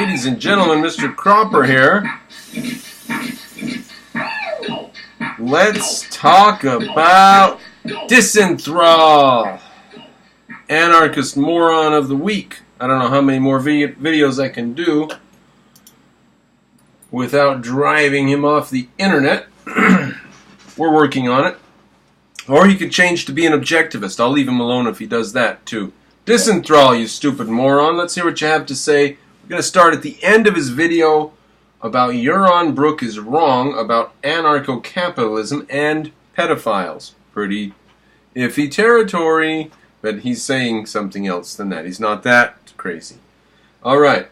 Ladies and gentlemen, Mr. Cropper here. Let's talk about Disenthrall, Anarchist Moron of the Week. I don't know how many more videos I can do without driving him off the internet. We're working on it. Or he could change to be an objectivist. I'll leave him alone if he does that, too. Disenthrall, you stupid moron. Let's hear what you have to say. We're going to start at the end of his video about Yaron Brook is wrong about Anarcho Capitalism and pedophiles. Pretty iffy territory, but he's saying something else than that. He's not that crazy. All right.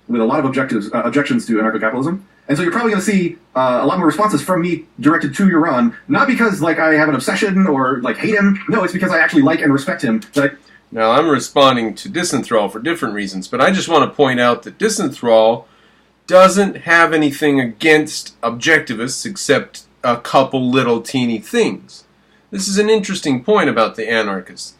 With a lot of objections to Anarcho Capitalism. And so you're probably going to see a lot more responses from me directed to Yaron, not because like I have an obsession or like hate him. No, it's because I actually like and respect him. Now I'm responding to Disenthrall for different reasons, but I just want to point out that Disenthrall doesn't have anything against objectivists except a couple little teeny things. This is an interesting point about the anarchists.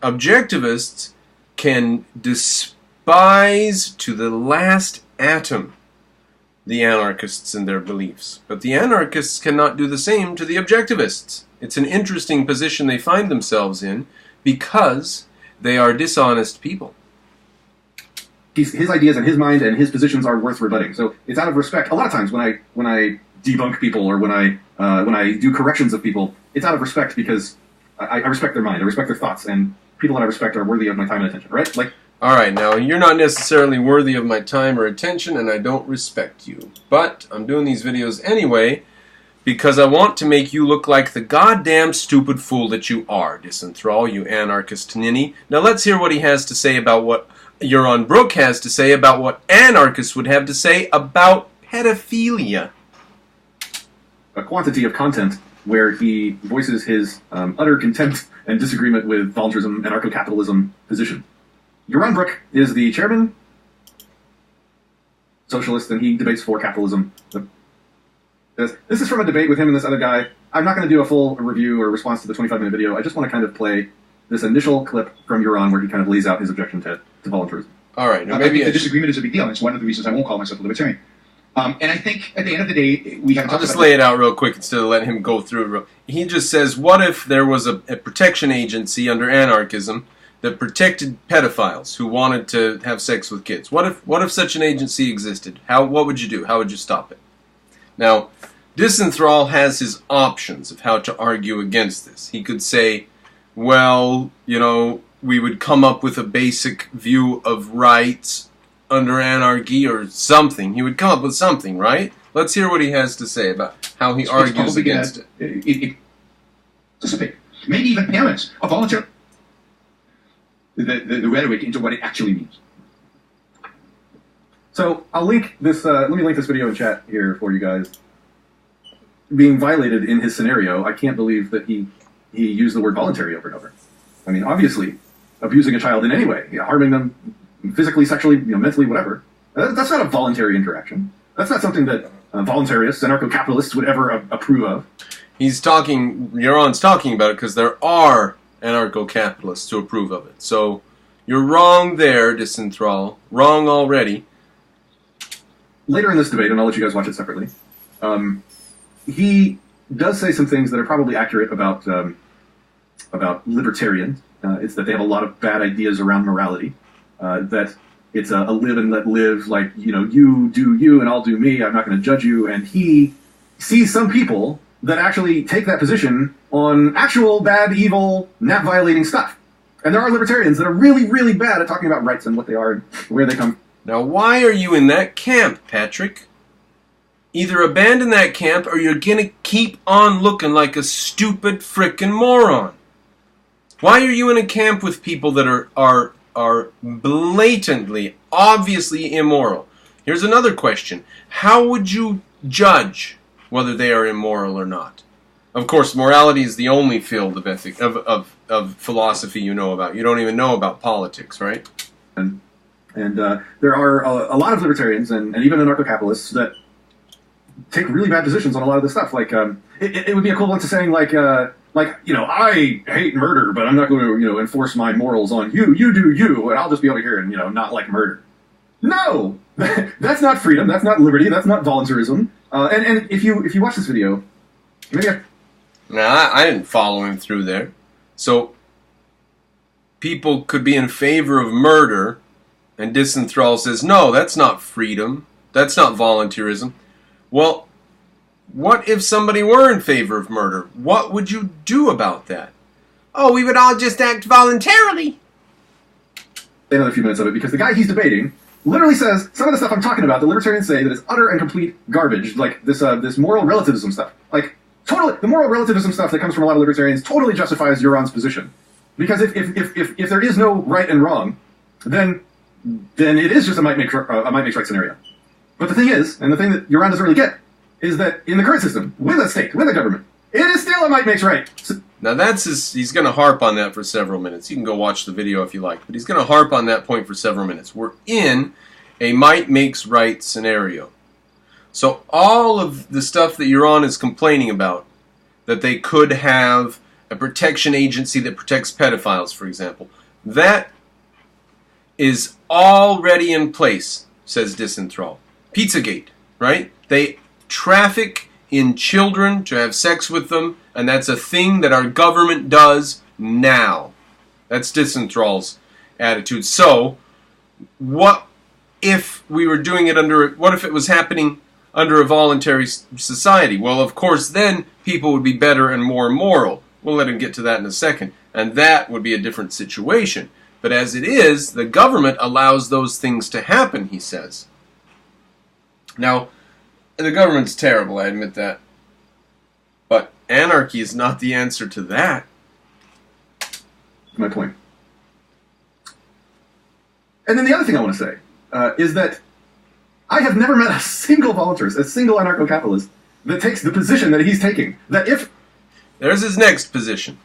Objectivists can despise to the last atom the anarchists and their beliefs. But the anarchists cannot do the same to the objectivists. It's an interesting position they find themselves in because they are dishonest people. His ideas and his mind and his positions are worth rebutting. So it's out of respect. A lot of times when I debunk people or when I do corrections of people, it's out of respect because I respect their mind, I respect their thoughts, and people that I respect are worthy of my time and attention, right? Like, all right, now, you're not necessarily worthy of my time or attention, and I don't respect you. But I'm doing these videos anyway because I want to make you look like the goddamn stupid fool that you are, Disenthrall, you anarchist ninny. Now let's hear what he has to say about what Yaron Brook has to say about what anarchists would have to say about pedophilia. A quantity of content where he voices his utter contempt and disagreement with voluntarism, anarcho-capitalism position. Yaron Brook is the chairman, socialist, and he debates for capitalism. This is from a debate with him and this other guy. I'm not going to do a full review or response to the 25-minute video. I just want to kind of play this initial clip from Yaron where he kind of lays out his objection to voluntarism. All right. Now maybe the disagreement is a big deal, and it's one of the reasons I won't call myself a libertarian. And I think at the end of the day, we have to I'll just lay it out real quick instead of letting him go through it. He just says, what if there was a protection agency under anarchism that protected pedophiles who wanted to have sex with kids? What if such an agency existed? What would you do? How would you stop it? Now, Disenthrall has his options of how to argue against this. He could say, well, you know, we would come up with a basic view of rights under anarchy or something. He would come up with something, right? Let's hear what he has to say about how he argues against it. Maybe even parents are volunteer. The rhetoric into what it actually means. So I'll link this. Let me link this video in chat here for you guys. Being violated in his scenario, I can't believe that he used the word voluntary over and over. I mean, obviously, abusing a child in any way, harming them physically, sexually, mentally, whatever. That's not a voluntary interaction. That's not something that voluntarists, anarcho-capitalists would ever approve of. Yaron's talking about it because there are anarcho-capitalists to approve of it. So you're wrong there, Disenthrall. Wrong already. Later in this debate, and I'll let you guys watch it separately, he does say some things that are probably accurate about libertarians. It's that they have a lot of bad ideas around morality. That it's a live and let live, like, you do you and I'll do me, I'm not going to judge you. And he sees some people that actually take that position on actual bad, evil, NAP-violating stuff. And there are libertarians that are really, really bad at talking about rights and what they are and where they come from. Now, why are you in that camp, Patrick? Either abandon that camp or you're going to keep on looking like a stupid frickin' moron. Why are you in a camp with people that are blatantly, obviously immoral? Here's another question. How would you judge whether they are immoral or not? Of course, morality is the only field of ethic, of philosophy you know about. You don't even know about politics, right? And there are a lot of libertarians and even anarcho-capitalists that take really bad positions on a lot of this stuff. Like, it would be equivalent to saying, I hate murder, but I'm not going to, enforce my morals on you. You do you, and I'll just be over here and, not like murder. No! That's not freedom, that's not liberty, that's not voluntarism. And if you watch this video, maybe I didn't follow him through there. So, people could be in favor of murder, and Disenthrall says, no, that's not freedom, that's not voluntarism. Well, what if somebody were in favor of murder? What would you do about that? Oh, we would all just act voluntarily. Another few minutes of it, because the guy he's debating literally says some of the stuff I'm talking about, the libertarians say that is utter and complete garbage, like this moral relativism stuff. Like, totally, the moral relativism stuff that comes from a lot of libertarians totally justifies Yaron's position. Because if there is no right and wrong, then it is just a might makes right scenario. But the thing is, and the thing that Yaron doesn't really get, is that in the current system, with a state, with a government, it is still a might makes right. Now he's going to harp on that for several minutes. You can go watch the video if you like, but he's going to harp on that point for several minutes. We're in a might makes right scenario. So all of the stuff that Yaron is complaining about, that they could have a protection agency that protects pedophiles, for example, that is already in place, says Disenthrall. Pizzagate, right? They traffic in children to have sex with them, and that's a thing that our government does now. That's Disenthrall's attitude. So, what if we were doing it what if it was happening under a voluntary society? Well, of course, then people would be better and more moral. We'll let him get to that in a second. And that would be a different situation. But as it is, the government allows those things to happen, he says. Now, the government's terrible, I admit that. But anarchy is not the answer to that. My point. And then the other thing I want to say is that I have never met a single voluntarist, a single anarcho-capitalist, that takes the position that he's taking. That if... There's his next position.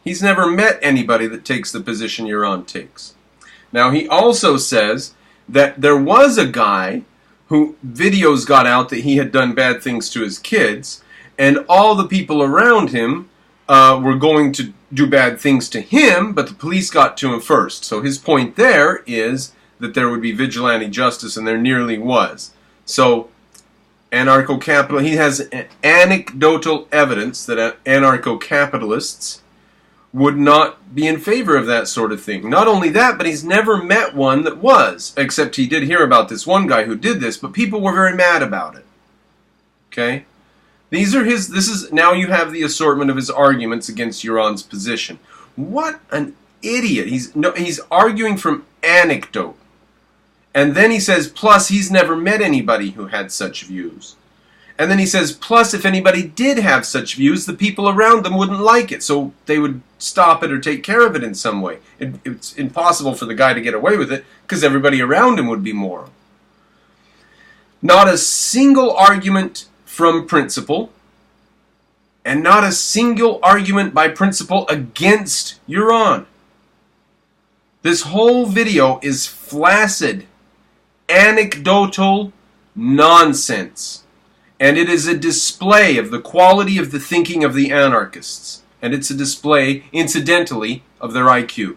He's never met anybody that takes the position Yaron takes. Now, he also says that there was a guy who videos got out that he had done bad things to his kids, and all the people around him were going to do bad things to him, but the police got to him first. So his point there is that there would be vigilante justice, and there nearly was. So, anarcho-capital, he has anecdotal evidence that anarcho-capitalists would not be in favor of that sort of thing. Not only that, but he's never met one that was, except he did hear about this one guy who did this, but people were very mad about it. Okay? Now you have the assortment of his arguments against Yaron's position. What an idiot. He's arguing from anecdote. And then he says, plus he's never met anybody who had such views. And then he says, plus if anybody did have such views, the people around them wouldn't like it, so they would stop it or take care of it in some way. It's impossible for the guy to get away with it, because everybody around him would be moral. Not a single argument from principle, and not a single argument by principle against Yaron. This whole video is flaccid, anecdotal nonsense. And it is a display of the quality of the thinking of the anarchists. And it's a display, incidentally, of their IQ.